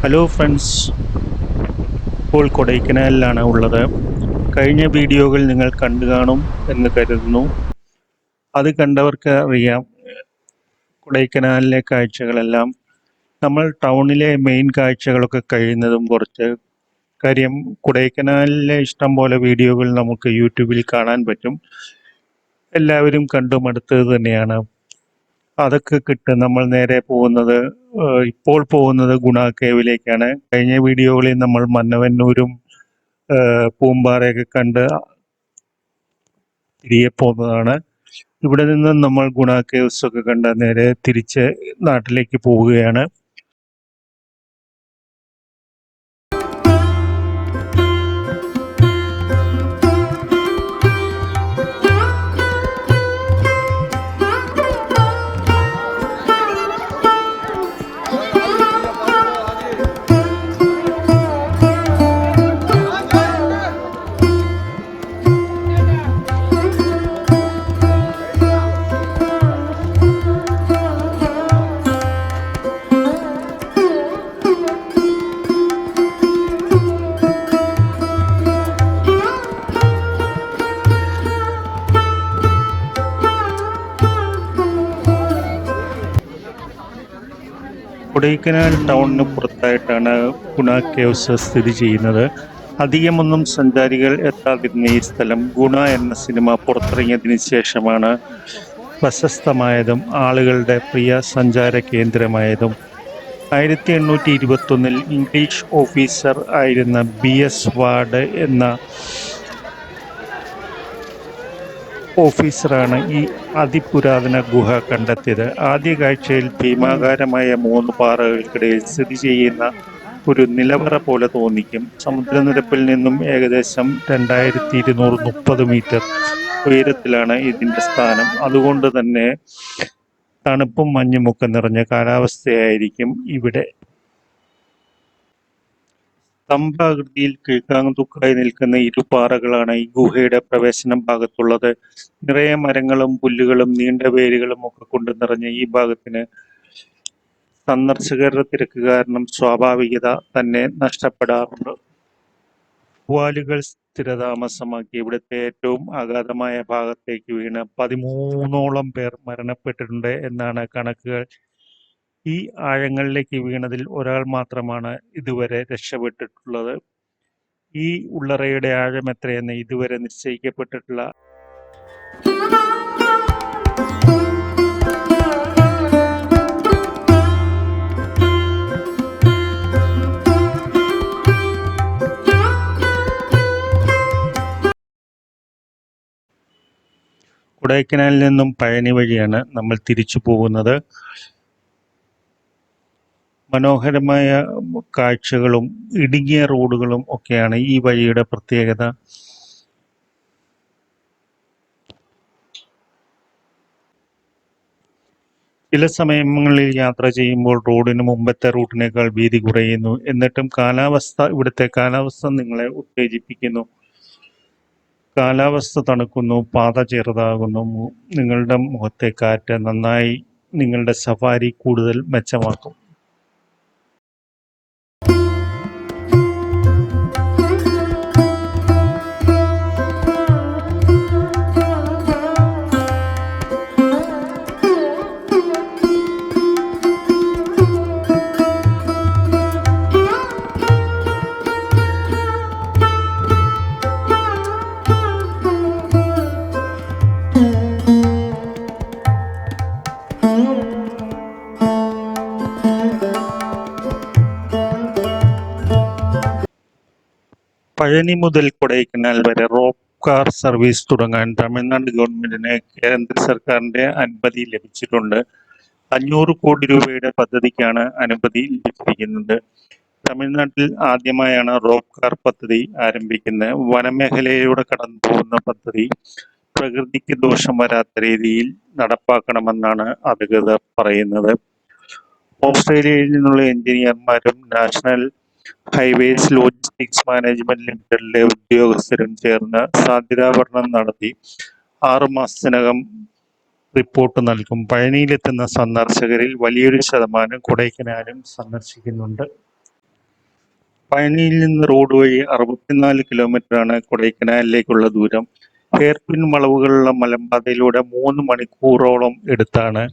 Hello friends, ഇപ്പോൾ കൊടൈക്കനാലിലാണ് ഉള്ളത്. കഴിഞ്ഞ വീഡിയോകൾ നിങ്ങൾ കണ്ടു കാണും എന്ന് കരുതുന്നു. അത് കണ്ടവർക്ക് അറിയാം കൊടൈക്കനാലിലെ കാഴ്ചകളെല്ലാം. നമ്മൾ ടൗണിലെ മെയിൻ കാഴ്ചകളൊക്കെ കഴിയുന്നതും കുറച്ച് കാര്യം കൊടൈക്കനാലിലെ ഇഷ്ടം പോലെ വീഡിയോകൾ നമുക്ക് യൂട്യൂബിൽ കാണാൻ പറ്റും. എല്ലാവരും കണ്ടു മടുത്തത് തന്നെയാണ്. അതൊക്കെ കിട്ടും. നമ്മൾ നേരെ പോകുന്നത് ഇപ്പോൾ പോകുന്നത് ഗുണ കേവിലേക്കാണ്. കഴിഞ്ഞ വീഡിയോകളിൽ നമ്മൾ മന്നവന്നൂരും പൂമ്പാറയൊക്കെ കണ്ട് തിരികെ പോകുന്നതാണ്. ഇവിടെ നിന്ന് നമ്മൾ ഗുണ കേവ്സ് ഒക്കെ കണ്ട് നേരെ തിരിച്ച് നാട്ടിലേക്ക് പോവുകയാണ്. കൊടൈക്കനാൽ ടൗണിന് പുറത്തായിട്ടാണ് ഗുണ കേവ്സ് സ്ഥിതി ചെയ്യുന്നത്. അധികമൊന്നും സഞ്ചാരികൾ എത്താതിരുന്ന ഈ സ്ഥലം ഗുണ എന്ന സിനിമ പുറത്തിറങ്ങിയതിന് ശേഷമാണ് പ്രശസ്തമായതും ആളുകളുടെ പ്രിയ സഞ്ചാര കേന്ദ്രമായതും. 1821 ഇംഗ്ലീഷ് ഓഫീസർ ആയിരുന്ന BS വാർഡ് എന്ന ഓഫീസറാണ് ഈ അതിപുരാതന ഗുഹ കണ്ടെത്തിയത്. ആദ്യ കാഴ്ചയിൽ ഭീമാകാരമായ 3 പാറകൾക്കിടയിൽ സ്ഥിതി ചെയ്യുന്ന ഒരു നിലവറ പോലെ തോന്നിക്കും. സമുദ്രനിരപ്പിൽ നിന്നും ഏകദേശം 2230 മീറ്റർ ഉയരത്തിലാണ് ഇതിൻ്റെ സ്ഥാനം. അതുകൊണ്ട് തന്നെ തണുപ്പും മഞ്ഞുമൊക്കെ നിറഞ്ഞ കാലാവസ്ഥയായിരിക്കും ഇവിടെ. സ്തംഭാകൃതിയിൽ കിഴക്കാങ്തൂക്കായി നിൽക്കുന്ന ഇരുപാറകളാണ് ഈ ഗുഹയുടെ പ്രവേശന ഭാഗത്തുള്ളത്. നിറയെ മരങ്ങളും പുല്ലുകളും നീണ്ട വേരുകളും ഒക്കെ കൊണ്ട് നിറഞ്ഞ ഈ ഭാഗത്തിന് സന്ദർശകരുടെ തിരക്ക് കാരണം സ്വാഭാവികത തന്നെ നഷ്ടപ്പെടാറുണ്ട്. വവ്വാലുകൾ സ്ഥിരതാമസമാക്കി ഇവിടുത്തെ ഏറ്റവും അഗാധമായ ഭാഗത്തേക്ക് വീണ് 13ഓളം പേർ മരണപ്പെട്ടിട്ടുണ്ട് എന്നാണ് കണക്കുകൾ. ഈ ആഴങ്ങളിലേക്ക് വീണതിൽ ഒരാൾ മാത്രമാണ് ഇതുവരെ രക്ഷപ്പെട്ടിട്ടുള്ളത്. ഈ ഉള്ളറയുടെ ആഴം എത്രയെന്ന് ഇതുവരെ നിശ്ചയിക്കപ്പെട്ടിട്ടില്ല. കൊടൈക്കനാലിൽ നിന്നും പഴനി വഴിയാണ് നമ്മൾ തിരിച്ചു പോകുന്നത്. മനോഹരമായ കാഴ്ചകളും ഇടുങ്ങിയ റോഡുകളും ഒക്കെയാണ് ഈ വഴിയുടെ പ്രത്യേകത. ചില സമയങ്ങളിൽ യാത്ര ചെയ്യുമ്പോൾ റോഡിന് മുമ്പത്തെ റൂട്ടിനേക്കാൾ വീതി കുറയുന്നു. എന്നിട്ടും ഇവിടുത്തെ കാലാവസ്ഥ നിങ്ങളെ ഉത്തേജിപ്പിക്കുന്നു. കാലാവസ്ഥ തണുക്കുന്നു, പാത ചെറുതാകുന്നു, നിങ്ങളുടെ മുഖത്തെ കാറ്റ് നന്നായി നിങ്ങളുടെ സഫാരി കൂടുതൽ മെച്ചമാക്കും. പഴനി മുതൽ കൊടൈക്കനാൽ വരെ റോപ്പ് കാർ സർവീസ് തുടങ്ങാൻ തമിഴ്നാട് ഗവൺമെന്റിന് കേന്ദ്ര സർക്കാരിന്റെ അനുമതി ലഭിച്ചിട്ടുണ്ട്. 500 കോടി രൂപയുടെ പദ്ധതിക്കാണ് അനുമതി ലഭിച്ചിരിക്കുന്നത്. തമിഴ്നാട്ടിൽ ആദ്യമായാണ് റോപ്പ് കാർ പദ്ധതി ആരംഭിക്കുന്നത്. വനമേഖലയിലൂടെ കടന്നു പോകുന്ന പദ്ധതി പ്രകൃതിക്ക് ദോഷം വരാത്ത രീതിയിൽ നടപ്പാക്കണമെന്നാണ് അധികൃതർ പറയുന്നത്. ഓസ്ട്രേലിയയിൽ നിന്നുള്ള എഞ്ചിനീയർമാരും നാഷണൽ ഹൈവേസ് ലോജിസ്റ്റിക്സ് മാനേജ്മെന്റ് ലിമിറ്റഡിലെ ഉദ്യോഗസ്ഥരും ചേർന്ന് സാധ്യതാ പഠനം നടത്തി 6 മാസത്തിനകം റിപ്പോർട്ട് നൽകും. പഴനിയിലെത്തുന്ന സന്ദർശകരിൽ വലിയൊരു ശതമാനം കൊടൈക്കനാലും സന്ദർശിക്കുന്നുണ്ട്. പഴനിയിൽ നിന്ന് റോഡ് വഴി 64 കിലോമീറ്ററാണ് കൊടൈക്കനാലിലേക്കുള്ള ദൂരം. ഹെയർപിൻ വളവുകളുള്ള മലമ്പാതയിലൂടെ 3 മണിക്കൂറോളം എടുത്താണ്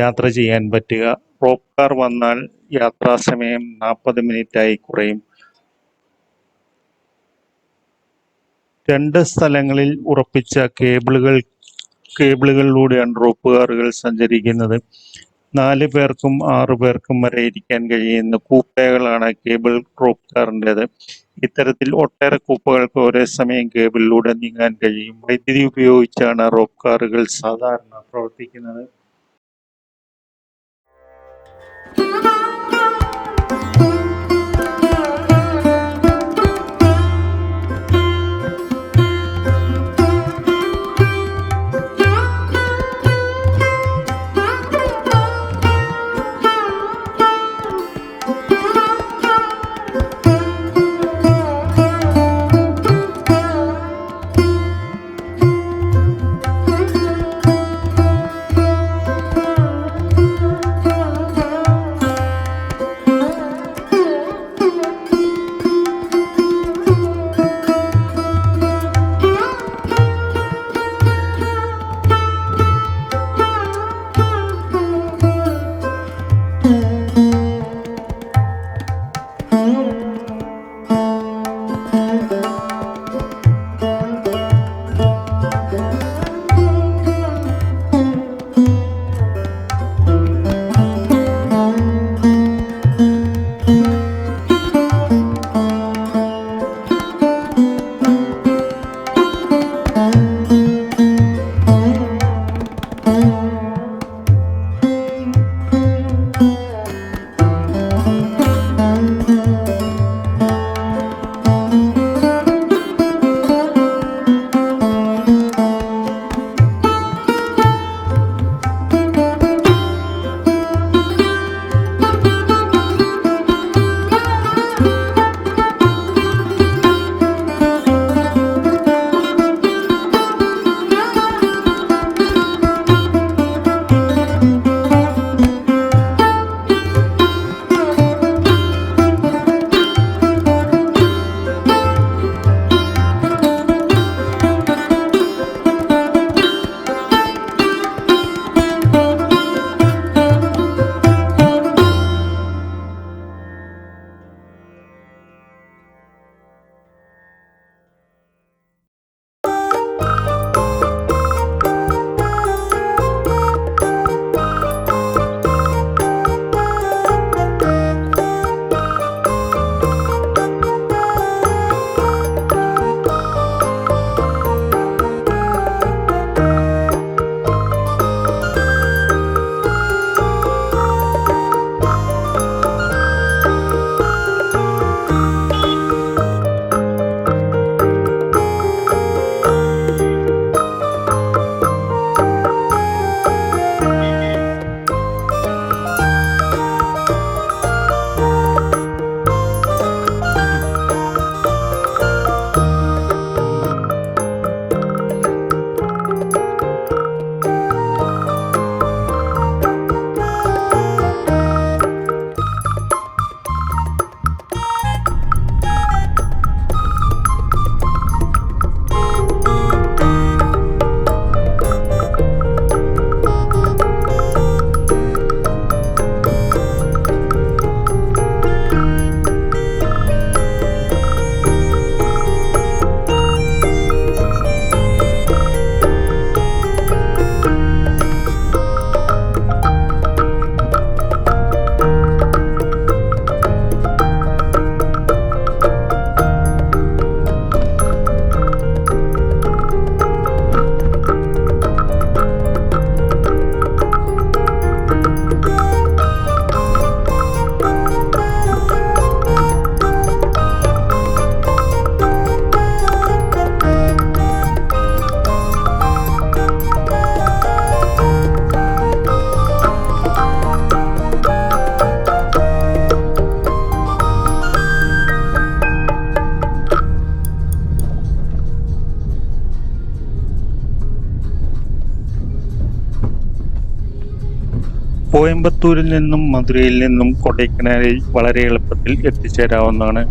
യാത്ര ചെയ്യാൻ പറ്റുക. റോപ്പ് കാർ വന്നാൽ യാത്രാസമയം 40 മിനിറ്റായി കുറയും. 2 സ്ഥലങ്ങളിൽ ഉറപ്പിച്ച കേബിളുകളിലൂടെയാണ് റോപ്പ് കാറുകൾ സഞ്ചരിക്കുന്നത്. 4 പേർക്കും 6 പേർക്കും വരെ ഇരിക്കാൻ കഴിയുന്ന കൂപ്പകളാണ് കേബിൾ റോപ്പ് കാറിൻ്റേത്. ഇത്തരത്തിൽ ഒട്ടേറെ കൂപ്പകൾക്ക് ഒരേ സമയം കേബിളിലൂടെ നീങ്ങാൻ കഴിയും. വൈദ്യുതി ഉപയോഗിച്ചാണ് റോപ്പ് കാറുകൾ സാധാരണ പ്രവർത്തിക്കുന്നത്. കോയമ്പത്തൂരിൽ നിന്നും മധുരയിൽ നിന്നും കൊടൈക്കനാലിൽ വളരെ എളുപ്പത്തിൽ എത്തിച്ചേരാവുന്നതാണ്.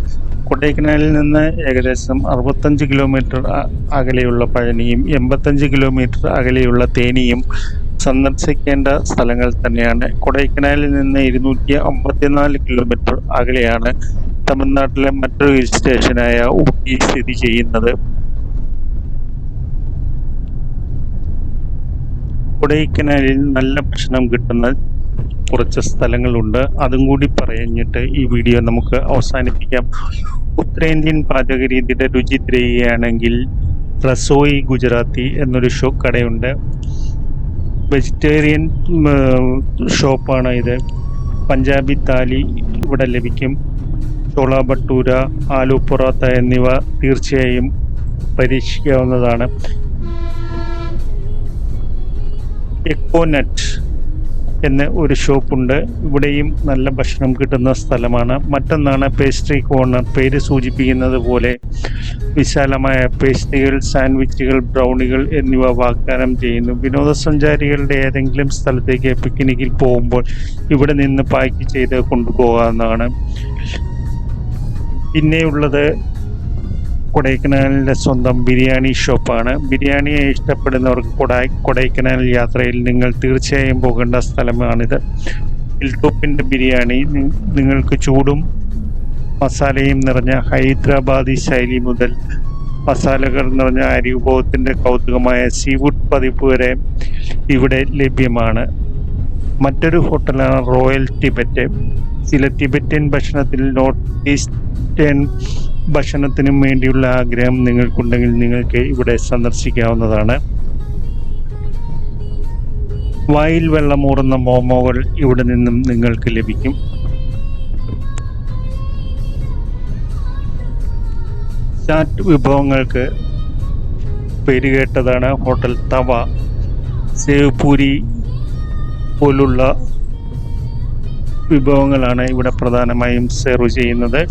കൊടൈക്കനാലിൽ നിന്ന് ഏകദേശം 65 കിലോമീറ്റർ അകലെയുള്ള പഴനിയും 85 കിലോമീറ്റർ അകലെയുള്ള തേനിയും സന്ദർശിക്കേണ്ട സ്ഥലങ്ങൾ തന്നെയാണ്. കൊടൈക്കനാലിൽ നിന്ന് 254 കിലോമീറ്റർ അകലെയാണ് തമിഴ്നാട്ടിലെ മറ്റൊരു ഹിൽ സ്റ്റേഷനായ ഊട്ടി സ്ഥിതി ചെയ്യുന്നത്. കൊടൈക്കനാലിൽ നല്ല ഭക്ഷണം കിട്ടുന്ന കുറച്ച് സ്ഥലങ്ങളുണ്ട്. അതും കൂടി പറഞ്ഞിട്ട് ഈ വീഡിയോ നമുക്ക് അവസാനിപ്പിക്കാം. ഉത്തരേന്ത്യൻ പാചക രീതിയുടെ രുചി തിരയുകയാണെങ്കിൽ റസോയി ഗുജറാത്തി എന്നൊരു കടയുണ്ട്. വെജിറ്റേറിയൻ ഷോപ്പാണ് ഇത്. പഞ്ചാബി താലി ഇവിടെ ലഭിക്കും. ചോള ഭട്ടൂര, ആലു പൊറോത്ത എന്നിവ തീർച്ചയായും പരീക്ഷിക്കാവുന്നതാണ്. എക്കോനട്ട് എന്ന ഒരു ഷോപ്പുണ്ട്. ഇവിടെയും നല്ല ഭക്ഷണം കിട്ടുന്ന സ്ഥലമാണ്. മറ്റൊന്നാണ് പേസ്ട്രി കോർണർ. പേര് സൂചിപ്പിക്കുന്നത് പോലെ വിശാലമായ പേസ്ട്രികൾ, സാൻഡ്വിച്ചുകൾ, ബ്രൗണികൾ എന്നിവ വാഗ്ദാനം ചെയ്യുന്നു. വിനോദസഞ്ചാരികളുടെ ഏതെങ്കിലും സ്ഥലത്തേക്ക് പിക്നിക്കിൽ പോകുമ്പോൾ ഇവിടെ നിന്ന് പാക്ക് ചെയ്ത് കൊണ്ടുപോകാവുന്നതാണ്. പിന്നെയുള്ളത് കൊടൈക്കനാലിൻ്റെ സ്വന്തം ബിരിയാണി ഷോപ്പാണ്. ബിരിയാണിയെ ഇഷ്ടപ്പെടുന്നവർക്ക് കൊടൈക്കനാൽ യാത്രയിൽ നിങ്ങൾ തീർച്ചയായും പോകേണ്ട സ്ഥലമാണിത്. ഹിൽടോപ്പിൻ്റെ ബിരിയാണി നിങ്ങൾക്ക് ചൂടും മസാലയും നിറഞ്ഞ ഹൈദരാബാദി ശൈലി മുതൽ മസാലകൾ നിറഞ്ഞ അരി വിഭവത്തിൻ്റെ കൗതുകമായ സീഫുഡ് പതിപ്പ് വരെ ഇവിടെ ലഭ്യമാണ്. മറ്റൊരു ഹോട്ടലാണ് റോയൽ ടിബറ്റ്. ചില ടിബറ്റൻ ഭക്ഷണത്തിൽ നോർത്ത് ഈസ്റ്റേൺ ഭക്ഷണത്തിനും വേണ്ടിയുള്ള ആഗ്രഹം നിങ്ങൾക്കുണ്ടെങ്കിൽ നിങ്ങൾക്ക് ഇവിടെ സന്ദർശിക്കാവുന്നതാണ്. വായിൽ വെള്ളമൂറുന്ന മോമോകൾ ഇവിടെ നിന്നും നിങ്ങൾക്ക് ലഭിക്കും. ചാറ്റ് വിഭവങ്ങൾക്ക് പേരുകേട്ടതാണ് ഹോട്ടൽ തവ. സേവ് പൂരി പോലുള്ള വിഭവങ്ങളാണ് ഇവിടെ പ്രധാനമായും സെർവ് ചെയ്യുന്നത്.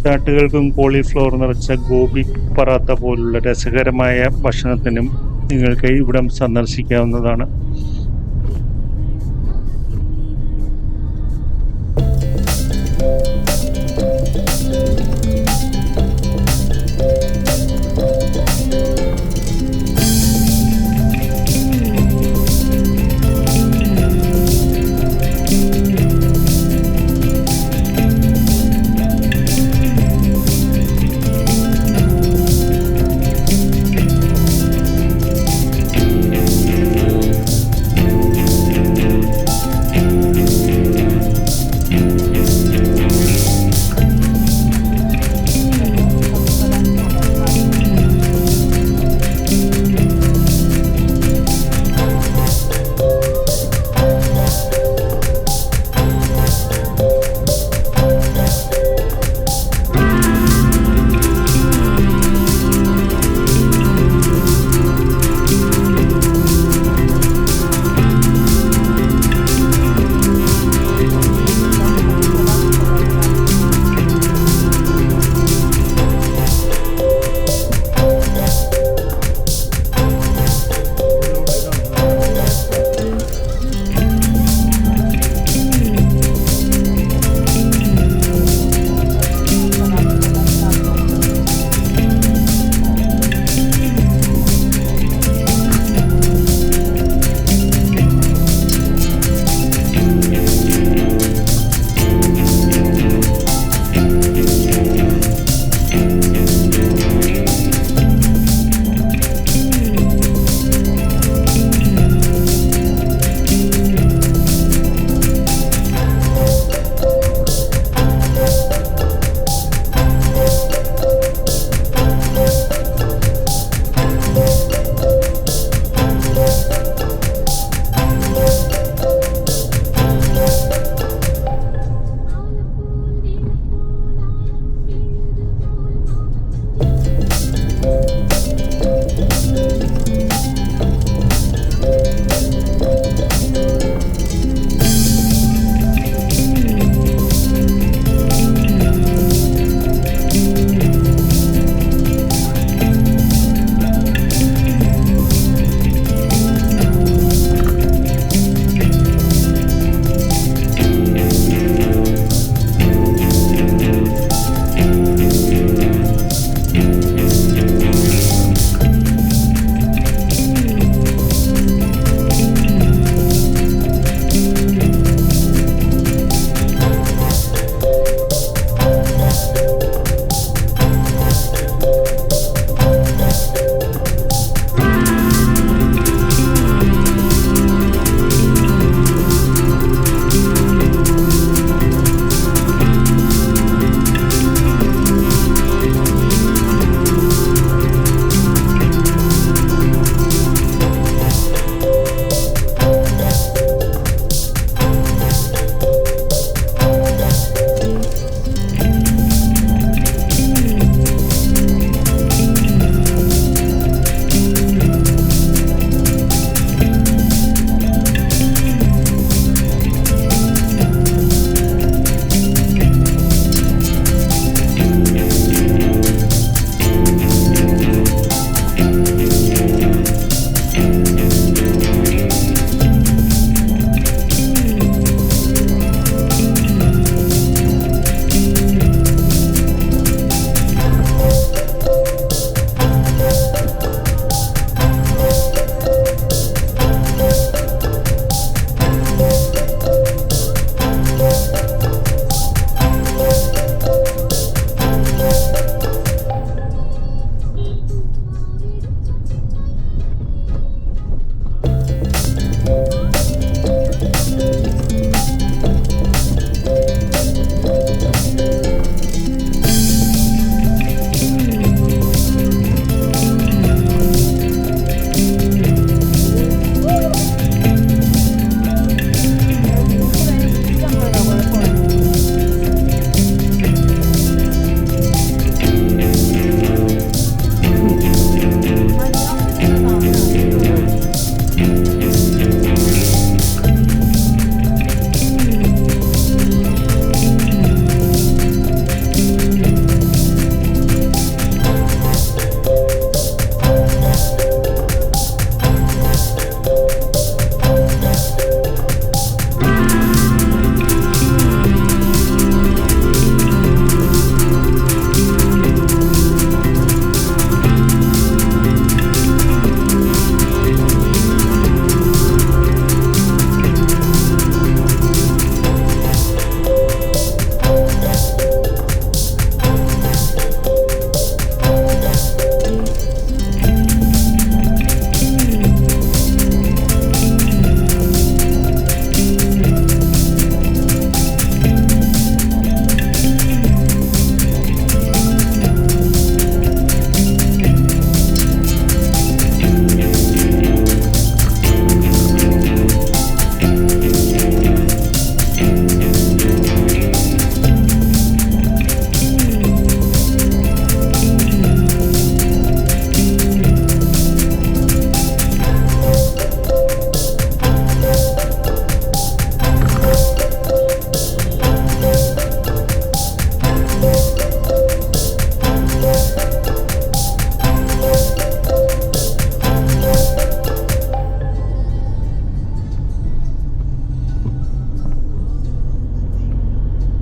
ചാട്ടുകൾക്കും കോളിഫ്ലവർ നിറച്ച ഗോബി പറാത്ത പോലുള്ള രസകരമായ ഭക്ഷണത്തിനും നിങ്ങൾക്ക് ഇവിടം സന്ദർശിക്കാവുന്നതാണ്.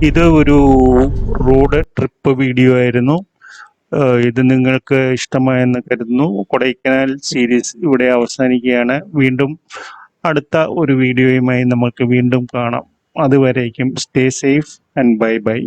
ഇത് ഒരു റോഡ് ട്രിപ്പ് വീഡിയോ ആയിരുന്നു. ഇത് നിങ്ങൾക്ക് ഇഷ്ടമായെന്ന് കരുതുന്നു. കൊടൈക്കനാൽ സീരീസ് ഇവിടെ അവസാനിക്കുകയാണ്. വീണ്ടും അടുത്ത ഒരു വീഡിയോയുമായി നമുക്ക് വീണ്ടും കാണാം. അതുവരേക്കും stay safe and bye bye.